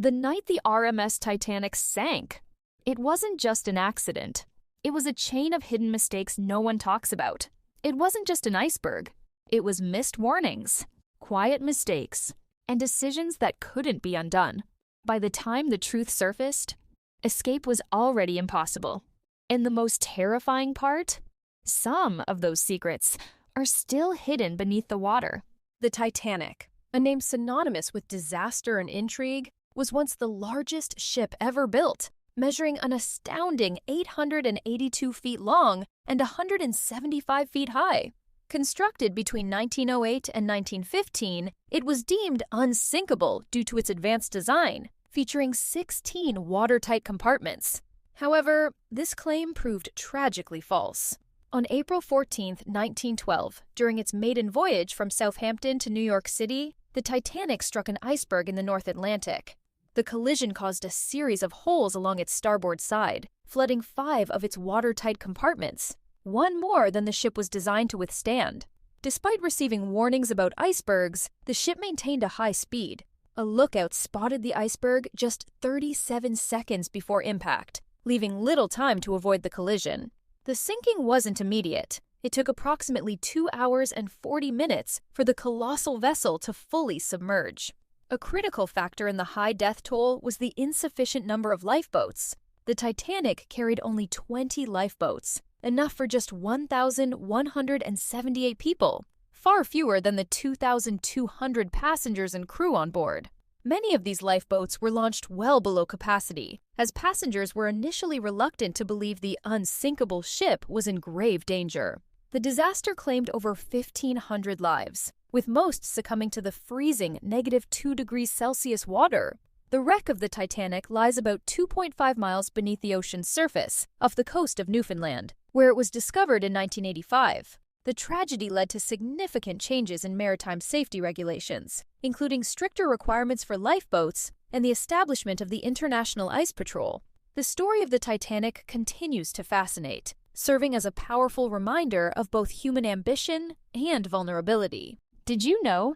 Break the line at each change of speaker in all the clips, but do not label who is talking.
The night the RMS Titanic sank, it wasn't just an accident. It was a chain of hidden mistakes no one talks about. It wasn't just an iceberg. It was missed warnings, quiet mistakes, and decisions that couldn't be undone. By the time the truth surfaced, escape was already impossible. And the most terrifying part? Some of those secrets are still hidden beneath the water.
The Titanic, a name synonymous with disaster and intrigue, was once the largest ship ever built, measuring an astounding 882 feet long and 175 feet high. Constructed between 1908 and 1915, it was deemed unsinkable due to its advanced design, featuring 16 watertight compartments. However, this claim proved tragically false. On April 14, 1912, during its maiden voyage from Southampton to New York City, the Titanic struck an iceberg in the North Atlantic. The collision caused a series of holes along its starboard side, flooding 5 of its watertight compartments, one more than the ship was designed to withstand. Despite receiving warnings about icebergs, the ship maintained a high speed. A lookout spotted the iceberg just 37 seconds before impact, leaving little time to avoid the collision. The sinking wasn't immediate. It took approximately 2 hours and 40 minutes for the colossal vessel to fully submerge. A critical factor in the high death toll was the insufficient number of lifeboats. The Titanic carried only 20 lifeboats, enough for just 1,178 people, far fewer than the 2,200 passengers and crew on board. Many of these lifeboats were launched well below capacity, as passengers were initially reluctant to believe the unsinkable ship was in grave danger. The disaster claimed over 1,500 lives, with most succumbing to the freezing -2 degrees Celsius water. The wreck of the Titanic lies about 2.5 miles beneath the ocean's surface, off the coast of Newfoundland, where it was discovered in 1985. The tragedy led to significant changes in maritime safety regulations, including stricter requirements for lifeboats and the establishment of the International Ice Patrol. The story of the Titanic continues to fascinate, serving as a powerful reminder of both human ambition and vulnerability.
Did you know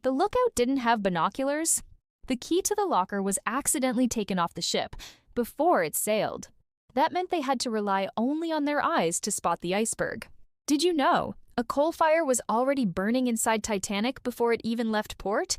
the lookout didn't have binoculars? The key to the locker was accidentally taken off the ship before it sailed. That meant they had to rely only on their eyes to spot the iceberg. Did you know a coal fire was already burning inside Titanic before it even left port?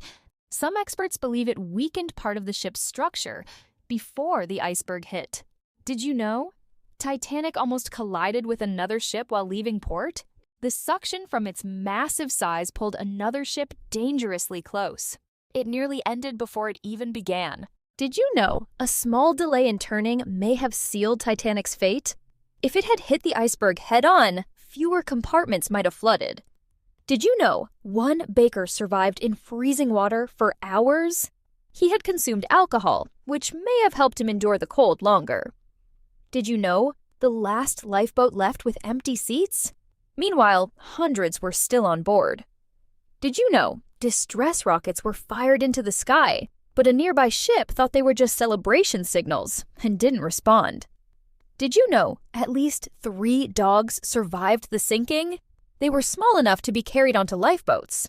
Some experts believe it weakened part of the ship's structure before the iceberg hit. Did you know Titanic almost collided with another ship while leaving port? The suction from its massive size pulled another ship dangerously close. It nearly ended before it even began. Did you know a small delay in turning may have sealed Titanic's fate? If it had hit the iceberg head-on, fewer compartments might have flooded. Did you know one baker survived in freezing water for hours? He had consumed alcohol, which may have helped him endure the cold longer. Did you know the last lifeboat left with empty seats? Meanwhile, hundreds were still on board. Did you know distress rockets were fired into the sky, but a nearby ship thought they were just celebration signals and didn't respond? Did you know at least 3 dogs survived the sinking? They were small enough to be carried onto lifeboats.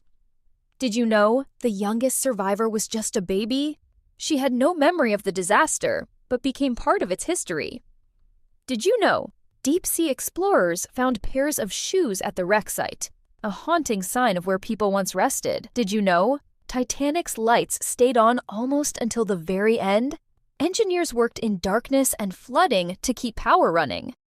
Did you know the youngest survivor was just a baby? She had no memory of the disaster, but became part of its history. Did you know deep-sea explorers found pairs of shoes at the wreck site, a haunting sign of where people once rested? Did you know Titanic's lights stayed on almost until the very end? Engineers worked in darkness and flooding to keep power running.